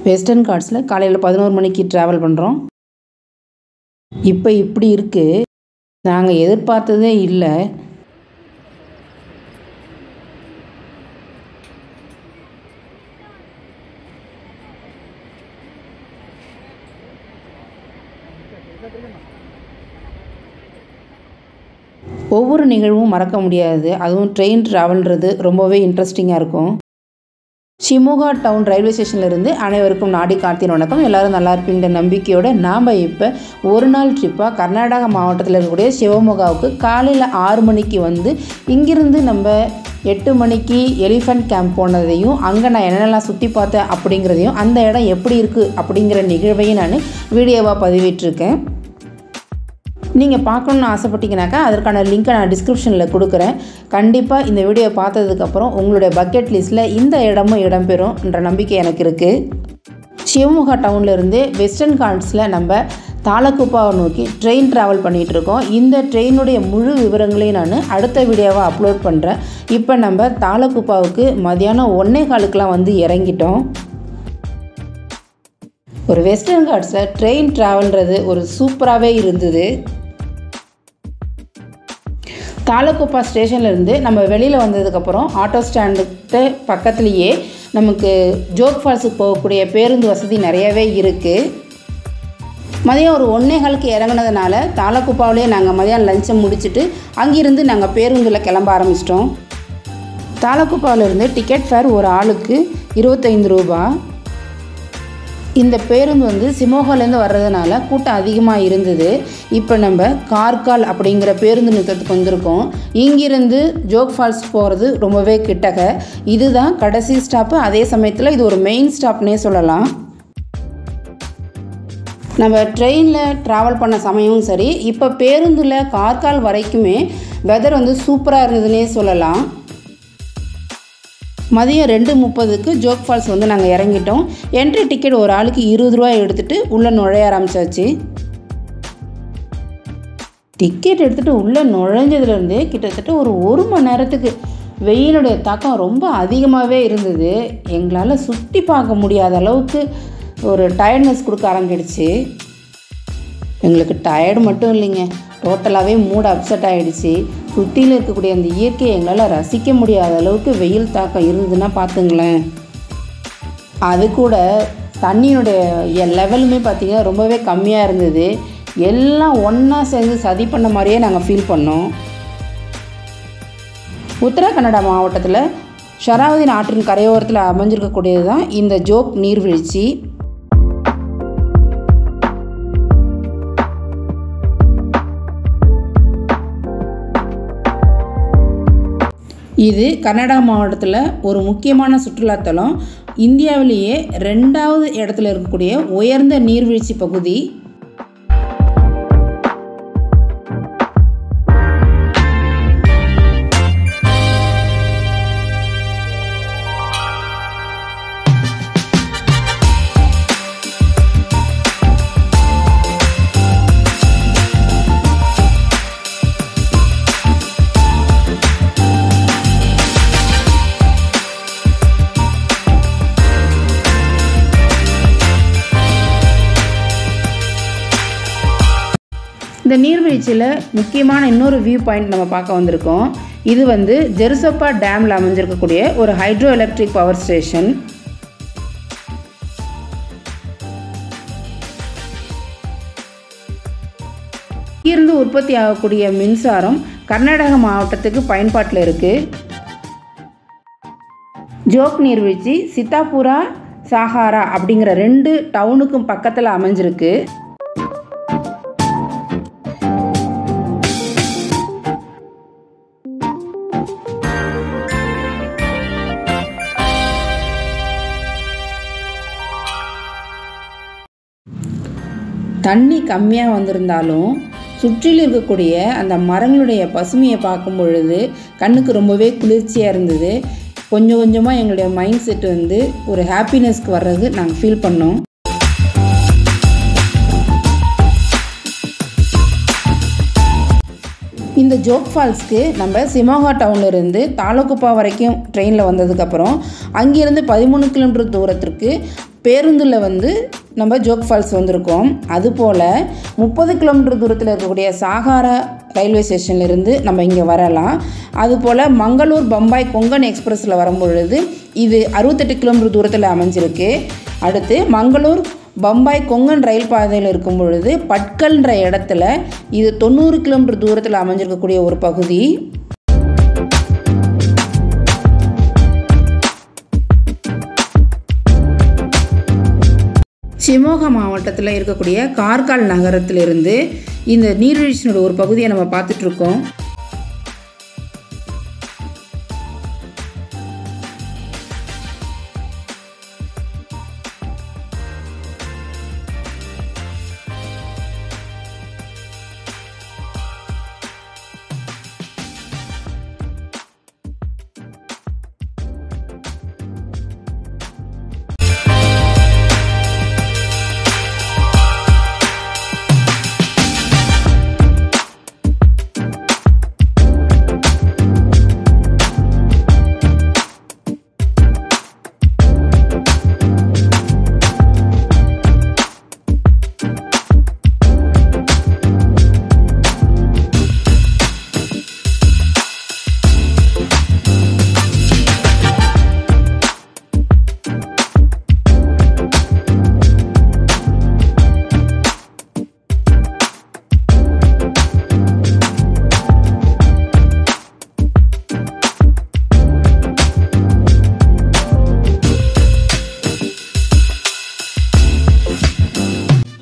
Western காட்ஸில் காலையில் 11 மணிக்கு travel பண்ணுறோம். இப்போ இப்படி இருக்குது, நாங்கள் எதிர்பார்த்ததே இல்லை. ஒவ்வொரு நிகழ்வும் மறக்க முடியாது. அதுவும் ட்ரெயின் ட்ராவல்ன்றது ரொம்பவே இன்ட்ரெஸ்டிங்காக இருக்கும். ஷிமோகா டவுன் ரயில்வே ஸ்டேஷன்லேருந்து அனைவருக்கும் நாடி கார்த்தின் வணக்கம். எல்லோரும் நல்லா இருப்பீங்கிற நம்பிக்கையோடு நாம் இப்போ ஒரு நாள் ட்ரிப்பாக கர்நாடகா மாவட்டத்தில் இருக்கக்கூடிய சிவமோகாவுக்கு காலையில் 6 மணிக்கு வந்து இங்கிருந்து நம்ம 8 மணிக்கு எலிஃபண்ட் கேம்ப் போனதையும் அங்கே நான் என்னென்னலாம் சுற்றி பார்த்தேன் அப்படிங்கிறதையும் அந்த இடம் எப்படி இருக்குது அப்படிங்கிற நிகழ்வையும் நான் வீடியோவாக பதிவிட்டிருக்கேன். நீங்கள் பார்க்கணுன்னு ஆசைப்பட்டீங்கன்னாக்கா அதற்கான லிங்க்கை நான் டிஸ்கிரிப்ஷனில் கொடுக்குறேன். கண்டிப்பாக இந்த வீடியோ பார்த்ததுக்கப்புறம் உங்களுடைய பக்கெட் லிஸ்ட்டில் இந்த இடமும் இடம்பெறும்ன்ற நம்பிக்கை எனக்கு இருக்குது. சிவமோகா டவுன்லேருந்து வெஸ்டர்ன் காட்ஸில் நம்ம தாலகுப்பாவை நோக்கி ட்ரெயின் ட்ராவல் பண்ணிகிட்ருக்கோம். இந்த ட்ரெயினுடைய முழு விவரங்களையும் நான் அடுத்த வீடியோவாக அப்லோட் பண்ணுறேன். இப்போ நம்ம தாலகுப்பாவுக்கு மதியானம் 1:15 வந்து இறங்கிட்டோம். ஒரு வெஸ்டர்ன் காட்ஸில் ட்ரெயின் ட்ராவல்ன்றது ஒரு சூப்பராகவே இருந்தது. தாலகுப்பா ஸ்டேஷன்லேருந்து நம்ம வெளியில் வந்ததுக்கப்புறம் ஆட்டோ ஸ்டாண்டுக்கு பக்கத்துலேயே நமக்கு ஜோக் ஃபால்ஸுக்கு போகக்கூடிய பேருந்து வசதி நிறையவே இருக்குது. மதியம் ஒரு 1:15 இறங்கினதுனால தாலகுப்பாவிலேயே நாங்கள் மதியம் லஞ்சை முடிச்சுட்டு அங்கிருந்து நாங்கள் பேருந்தில் கிளம்ப ஆரம்பிச்சிட்டோம். தாலகுப்பாவிலேருந்து டிக்கெட் ஃபேர் ஒரு ஆளுக்கு 25 ரூபா. இந்த பேருந்து வந்து சிமோகாலேருந்து வர்றதுனால கூட்டம் அதிகமாக இருந்தது. இப்போ நம்ம கார்கால் அப்படிங்கிற பேருந்து நிறுத்தத்துக்கு வந்திருக்கோம். இங்கிருந்து ஜோக் ஃபால்ஸ் போகிறது ரொம்பவே கிட்டக. இதுதான் கடைசி ஸ்டாப்பு. அதே சமயத்தில் இது ஒரு மெயின் ஸ்டாப்னே சொல்லலாம். நம்ம ட்ரெயினில் ட்ராவல் பண்ண சமயமும் சரி, இப்போ பேருந்தில் கார்கால் வரைக்குமே வெதர் வந்து சூப்பராக இருந்ததுன்னே சொல்லலாம். மதியம் 2:30க்கு ஜோக் ஃபால்ஸ் வந்து நாங்கள் இறங்கிட்டோம். என்ட்ரி டிக்கெட் ஒரு ஆளுக்கு 20 ரூபா எடுத்துகிட்டு உள்ளே நுழைய ஆரம்பித்தாச்சு. டிக்கெட் எடுத்துகிட்டு உள்ளே நுழைஞ்சதுலேருந்தே கிட்டத்தட்ட ஒரு மணி நேரத்துக்கு வெயிலுடைய தாக்கம் ரொம்ப அதிகமாகவே இருந்தது. எங்களால் சுற்றி பார்க்க முடியாத அளவுக்கு ஒரு டயர்ட்னஸ் கொடுக்க ஆரம்பிச்சிடுச்சு. எங்களுக்கு டயர்டு மட்டும் இல்லைங்க, டோட்டலாகவே மூட் அப்செட் ஆகிடுச்சு. சுற்றியில் இருக்கக்கூடிய அந்த இயற்கையை எங்களால் ரசிக்க முடியாத அளவுக்கு வெயில் தாக்கம் இருந்ததுன்னா பார்த்துங்களேன். அது கூட தண்ணியினுடைய லெவலுமே பார்த்திங்கன்னா ரொம்பவே கம்மியாக இருந்தது. எல்லாம் ஒன்றா சேர்ந்து சதி பண்ண மாதிரியே நாங்கள் ஃபீல் பண்ணோம். உத்தரகன்னடா மாவட்டத்தில் ஷராவதி ஆற்றின் கரையோரத்தில் அமைஞ்சிருக்கக்கூடியது தான் இந்த ஜோக் நீர்வீழ்ச்சி. இது கர்நாடகா மாவட்டத்தில் ஒரு முக்கியமான சுற்றுலாத்தலம். இந்தியாவிலேயே 2வது இடத்துல இருக்கக்கூடிய உயர்ந்த நீர்வீழ்ச்சி பகுதி. இந்த நீர்வீழ்ச்சியில் முக்கியமான இன்னொரு வியூ பாயிண்ட் நம்ம பார்க்க வந்திருக்கோம். இது வந்து ஜெருசப்பா டேமில் அமைஞ்சிருக்கக்கூடிய ஒரு ஹைட்ரோ எலக்ட்ரிக் பவர் ஸ்டேஷன். இங்கிருந்து உற்பத்தி ஆகக்கூடிய மின்சாரம் கர்நாடக மாவட்டத்துக்கு பயன்பாட்டில் இருக்குது. ஜோக் நீர்வீழ்ச்சி சித்தாபுரா சாகாரா அப்படிங்கிற 2 டவுனுக்கும் பக்கத்தில் அமைஞ்சிருக்கு. தண்ணி கம்மியாக வந்திருந்தாலும் சுற்றில் இருக்கக்கூடிய அந்த மரங்களுடைய பசுமையை பார்க்கும் பொழுது கண்ணுக்கு ரொம்பவே குளிர்ச்சியாக இருந்தது. கொஞ்சம் கொஞ்சமாக எங்களுடைய மைண்ட் செட் வந்து ஒரு ஹாப்பினஸ்க்கு வர்றது நாங்கள் ஃபீல் பண்ணோம். இந்த ஜோக் ஃபால்ஸ்க்கு நம்ம சிமோகா டவுன்லேருந்து தாலுக்குப்பா வரைக்கும் ட்ரெயினில் வந்ததுக்கப்புறம் அங்கேருந்து 13 கிலோமீட்டர் தூரத்திற்கு பேருந்தில் வந்து நம்ம ஜோக் ஃபால்ஸ் வந்திருக்கோம். அதுபோல் 30 கிலோமீட்டர் தூரத்தில் இருக்கக்கூடிய சாகாரா ரயில்வே ஸ்டேஷன்லேருந்து நம்ம இங்கே வரலாம். அதுபோல் மங்களூர் பம்பாய் கொங்கன் எக்ஸ்பிரஸில் வரும்பொழுது இது 68 கிலோமீட்டர் தூரத்தில் அமைஞ்சிருக்கு. அடுத்து மங்களூர் பம்பாய் கொங்கன் ரயில் பாதையில் இருக்கும் பொழுது பட்கல்ன்ற இடத்துல இது 90 கிலோமீட்டர் தூரத்தில் அமைஞ்சிருக்கக்கூடிய ஒரு பகுதி. ஷிமோகா மாவட்டத்தில் இருக்கக்கூடிய கார்கால் நகரத்திலிருந்து இந்த நீர்வீழ்ச்சியோட ஒரு பகுதியை நம்ம பார்த்துட்ருக்கோம்.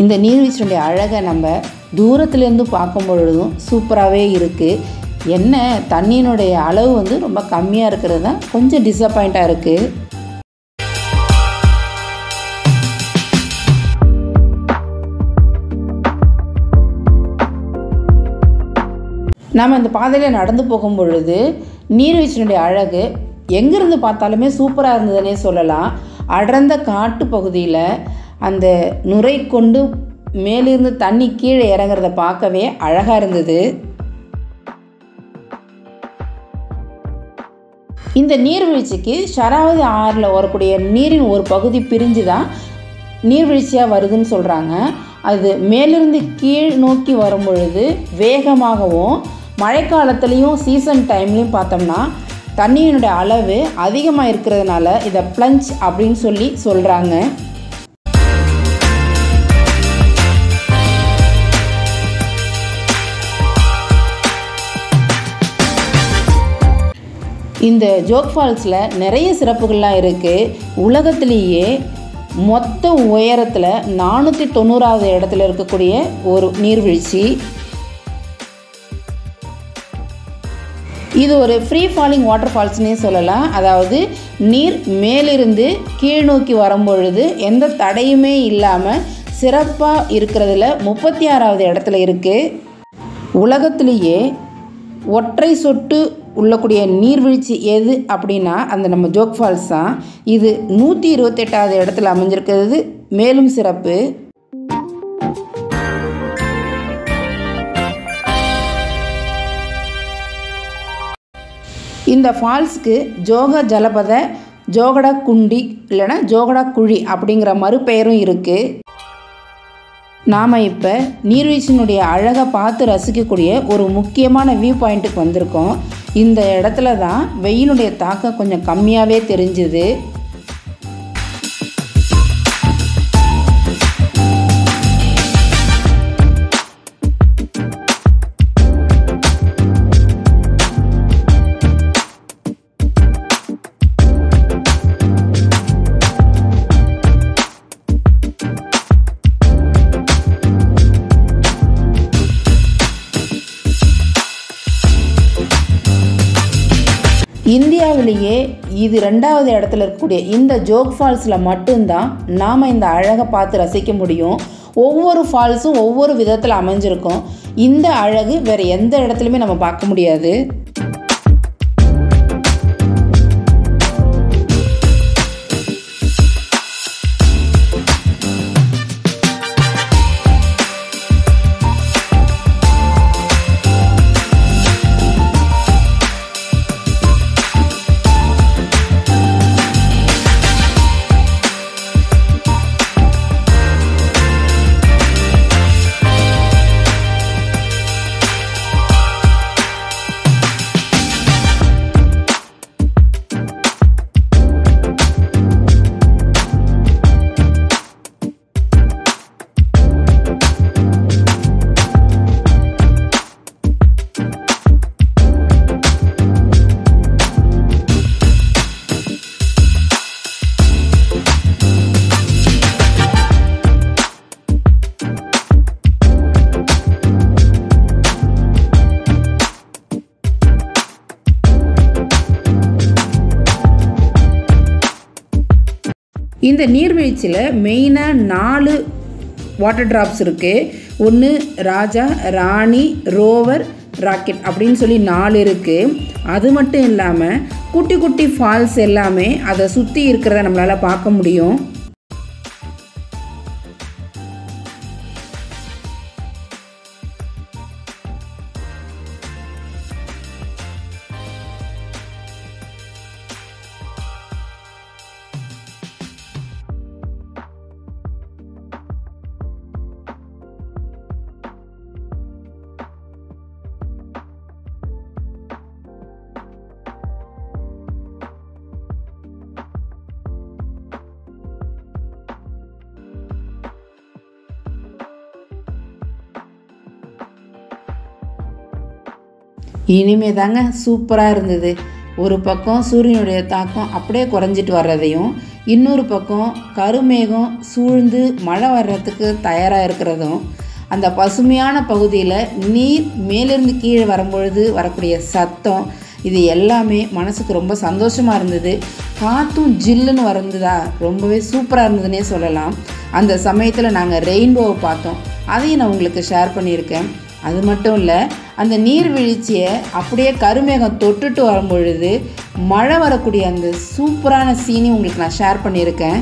இந்த நீர்வீழ்ச்சியுடைய அழகை நம்ம தூரத்துலேருந்து பார்க்கும் பொழுதும் சூப்பராகவே இருக்குது. என்ன தண்ணியினுடைய அளவு வந்து ரொம்ப கம்மியாக இருக்கிறது தான் கொஞ்சம் டிசப்பாயிண்ட்டாக இருக்குது. நாம் இந்த பாதையில் நடந்து போகும் பொழுது நீர்வீழ்ச்சியினுடைய அழகு எங்கேருந்து பார்த்தாலுமே சூப்பராக இருந்ததுன்னே சொல்லலாம். அடர்ந்த காட்டு பகுதியில் அந்த நுரை கொண்டு மேலிருந்து தண்ணி கீழே இறங்குறத பார்க்கவே அழகாக இருந்தது. இந்த நீர்வீழ்ச்சிக்கு ஷராவதி ஆறில் வரக்கூடிய நீரின் ஒரு பகுதி பிரிஞ்சு தான் நீர்வீழ்ச்சியாக வருதுன்னு சொல்கிறாங்க. அது மேலிருந்து கீழ் நோக்கி வரும் பொழுது வேகமாகவும் மழைக்காலத்துலேயும் சீசன் டைம்லேயும் பார்த்தோம்னா தண்ணியினுடைய அளவு அதிகமாக இருக்கிறதுனால இதை ப்ளஞ்ச் அப்படின்னு சொல்லி சொல்கிறாங்க. இந்த ஜோக் ஃபால்ஸில் நிறைய சிறப்புகள்லாம் இருக்குது. உலகத்திலேயே மொத்த உயரத்தில் 490வது இடத்துல இருக்கக்கூடிய ஒரு நீர்வீழ்ச்சி. இது ஒரு ஃப்ரீ ஃபாலிங் வாட்டர் ஃபால்ஸ்னே சொல்லலாம். அதாவது நீர் மேலிருந்து கீழ் நோக்கி வரும்பொழுது எந்த தடையுமே இல்லாமல் சிறப்பாக இருக்கிறதுல 36வது இடத்துல இருக்குது. உலகத்திலேயே ஒற்றை சொட்டு உள்ளக்கூடிய நீர்வீழ்ச்சி எது அப்படின்னா அந்த நம்ம ஜோக் ஃபால்ஸ் தான். இது 128வது இடத்துல அமைஞ்சிருக்கிறது மேலும் சிறப்பு. இந்த ஃபால்ஸ்க்கு ஜோக ஜலபத, ஜோகடா குண்டி இல்லைன்னா ஜோகடா குழி அப்படிங்கிற மறுபெயரும் இருக்குது. நாம் இப்போ நீர்வீழ்ச்சியினுடைய அழகை பார்த்து ரசிக்கக்கூடிய ஒரு முக்கியமான வியூ பாயிண்ட்டுக்கு வந்திருக்கோம். இந்த இடத்துல தான் வெயிலுடைய தாக்கம் கொஞ்சம் கம்மியாகவே தெரிஞ்சுது. இந்தியாவிலேயே இது 2வது இடத்துல இருக்கக்கூடிய இந்த ஜோக் ஃபால்ஸில் மட்டும்தான் நாம் இந்த அழகை பார்த்து ரசிக்க முடியும். ஒவ்வொரு ஃபால்ஸும் ஒவ்வொரு விதத்தில் அமைஞ்சிருக்கும். இந்த அழகு வேறு எந்த இடத்துலையுமே நம்ம பார்க்க முடியாது. இந்த நீர்வீழ்ச்சியில் மெயினாக 4 வாட்டர் ட்ராப்ஸ் இருக்குது. ஒன்று ராஜா, ராணி, ரோவர், ராக்கெட் அப்படின்னு சொல்லி 4 இருக்குது. அது மட்டும் இல்லாமல் குட்டி குட்டி ஃபால்ஸ் எல்லாமே அதை சுற்றி இருக்கிறத நம்மளால் பார்க்க முடியும். இனிமே தாங்க சூப்பராக இருந்தது. ஒரு பக்கம் சூரியனுடைய தாக்கம் அப்படியே குறைஞ்சிட்டு வர்றதையும், இன்னொரு பக்கம் கருமேகம் சூழ்ந்து மழை வர்றதுக்கு தயாராக இருக்கிறதும், அந்த பசுமையான பகுதியில் நீர் மேலிருந்து கீழே வரும்பொழுது வரக்கூடிய சத்தம், இது எல்லாமே மனசுக்கு ரொம்ப சந்தோஷமாக இருந்தது. காற்றும் ஜில்லுன்னு வரந்ததா ரொம்பவே சூப்பராக இருந்ததுன்னே சொல்லலாம். அந்த சமயத்தில் நாங்கள் ரெயின்போவை பார்த்தோம். அதையும் நான் உங்களுக்கு ஷேர் பண்ணியிருக்கேன். அது மட்டும் இல்லை, அந்த நீர்வீழ்ச்சியை அப்படியே கருமேகம் தொட்டுட்டு வரும்பொழுது மழை வரக்கூடிய அந்த சூப்பரான சீனையும் உங்களுக்கு நான் ஷேர் பண்ணியிருக்கேன்.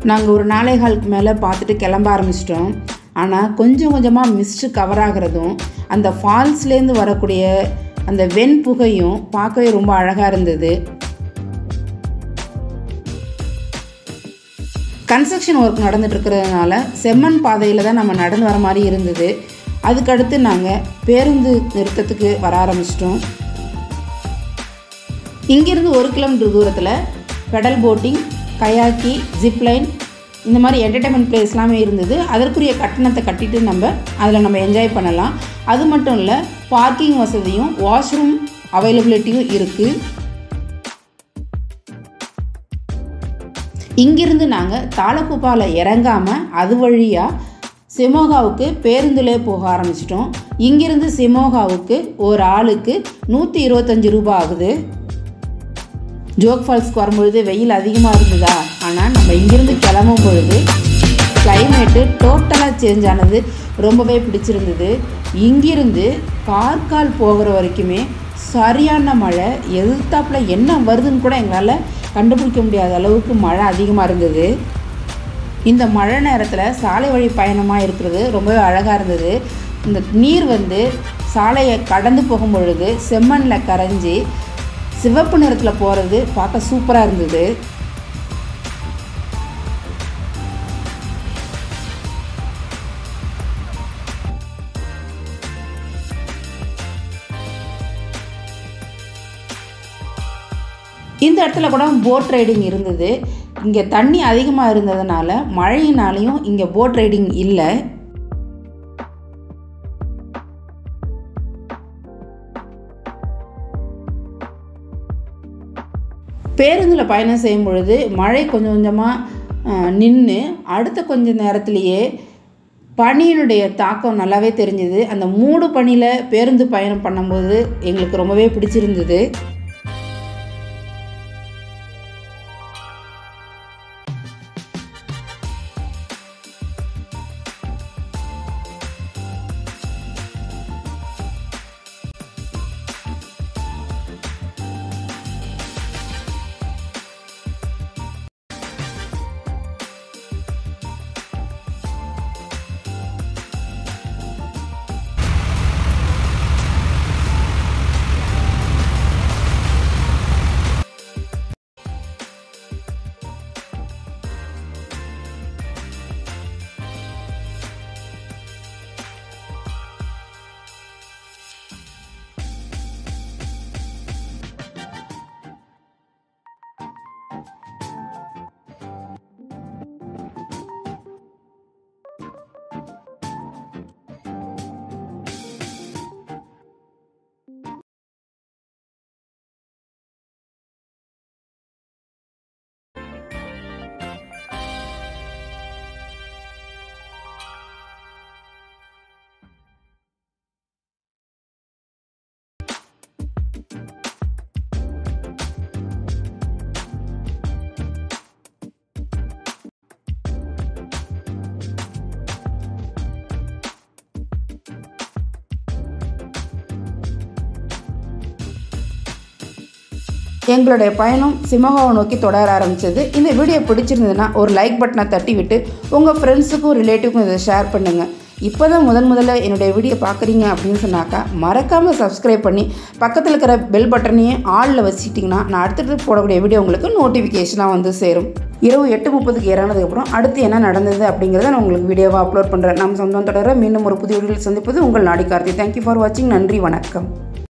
நாங்கள் ஒரு 4:15 மேலே பார்த்துட்டு கிளம்ப ஆரம்பிச்சிட்டோம். ஆனால் கொஞ்சம் கொஞ்சமாக மிஸ்ட்டு கவர் ஆகிறதும், அந்த ஃபால்ஸ்லேருந்து வரக்கூடிய அந்த வெண்புகையும் பார்க்கவே ரொம்ப அழகாக இருந்தது. கன்ஸ்ட்ரக்ஷன் ஒர்க் நடந்துட்டு இருக்கிறதுனால செம்மண் பாதையில் தான் நம்ம நடந்து வர மாதிரி இருந்தது. அதுக்கடுத்து நாங்கள் பேருந்து நிறுத்தத்துக்கு வர ஆரம்பிச்சிட்டோம். இங்கேருந்து 1 கிலோமீட்டர் தூரத்தில் பெடல் போட்டிங், கயாக்கி, ஜிப்லைன் இந்த மாதிரி என்டர்டைன்மெண்ட் பிளேஸ் எல்லாமே இருந்தது. அதற்குரிய கட்டணத்தை கட்டிட்டு அதில் நம்ம என்ஜாய் பண்ணலாம். அது மட்டும் இல்லை, பார்க்கிங் வசதியும் வாஷ்ரூம் அவைலபிலிட்டியும் இருக்குது. இங்கிருந்து நாங்கள் தாளக்குப்பாவில் இறங்காமல் அது வழியாக சிமோகாவுக்கு பேருந்துலே போக ஆரம்பிச்சிட்டோம். இங்கிருந்து சிமோகாவுக்கு ஒரு ஆளுக்கு 125 ரூபாய் ஆகுது. ஜோக் ஃபால்ஸ்க்கு வரும்பொழுது வெயில் அதிகமாக இருந்ததா, ஆனால் நம்ம இங்கிருந்து கிளம்பும் பொழுது கிளைமேட்டு டோட்டலாக சேஞ்ச் ஆனது ரொம்பவே பிடிச்சிருந்தது. இங்கிருந்து கார்கால் போகிற வரைக்குமே சரியான மழை, எதிர்த்தாப்பில் என்ன வருதுன்னு கூட எங்களால் கண்டுபிடிக்க முடியாத அளவுக்கு மழை அதிகமாக இருந்தது. இந்த மழை நேரத்தில் சாலை வழி பயணமாக இருக்கிறது ரொம்பவே அழகாக இருந்தது. இந்த நீர் சாலையை கடந்து போகும் பொழுது செம்மண்ணில் கரைஞ்சி சிவப்பு நிறத்தில் போகிறது பார்க்க சூப்பராக இருந்தது. இந்த இடத்துல கூட போட் ரைடிங் இருந்தது. இங்கே தண்ணி அதிகமாக இருந்ததுனால மழையினாலையும் இங்கே போட் ரைடிங் இல்லை. பேருந்தில் பயணம் செய்யும் பொழுது மழை கொஞ்சம் கொஞ்சமாக நின்று அடுத்த கொஞ்ச நேரத்திலேயே பனியினுடைய தாக்கம் நல்லாவே தெரிஞ்சுது. அந்த மூடு பனியில் பேருந்து பயணம் பண்ணும்போது எங்களுக்கு ரொம்பவே பிடிச்சிருந்தது. எங்களுடைய பயணம் ஷிமோகாவை நோக்கி தொடர ஆரம்பித்தது. இந்த வீடியோ பிடிச்சிருந்ததுன்னா ஒரு லைக் பட்டனை தட்டி விட்டு உங்கள் ஃப்ரெண்ட்ஸுக்கும் ரிலேட்டிவ்க்கும் இதை ஷேர் பண்ணுங்கள். இப்போ தான் முதல்ல என்னுடைய வீடியோ பார்க்குறீங்க அப்படின்னு சொன்னாக்கா மறக்காமல் சப்ஸ்கிரைப் பண்ணி பக்கத்தில் இருக்கிற பெல் பட்டனையும் ஆளில் வச்சுட்டிங்கன்னா நான் அடுத்தடுத்து போடக்கூடிய வீடியோ உங்களுக்கு நோட்டிஃபிகேஷனாக வந்து சேரும். இரவு 8:30 இறங்கினதுக்கப்புறம் அடுத்து என்ன நடந்தது அப்படிங்கிறத நான் உங்களுக்கு வீடியோவாக அப்லோட் பண்ணுறேன். நம்ம சொந்தம் தொடர மீண்டும் ஒரு புதிய வீடியோவில் சந்திப்பது உங்கள் நாடி கார்த்தி. தேங்க்யூ ஃபார் வாட்சிங். நன்றி, வணக்கம்.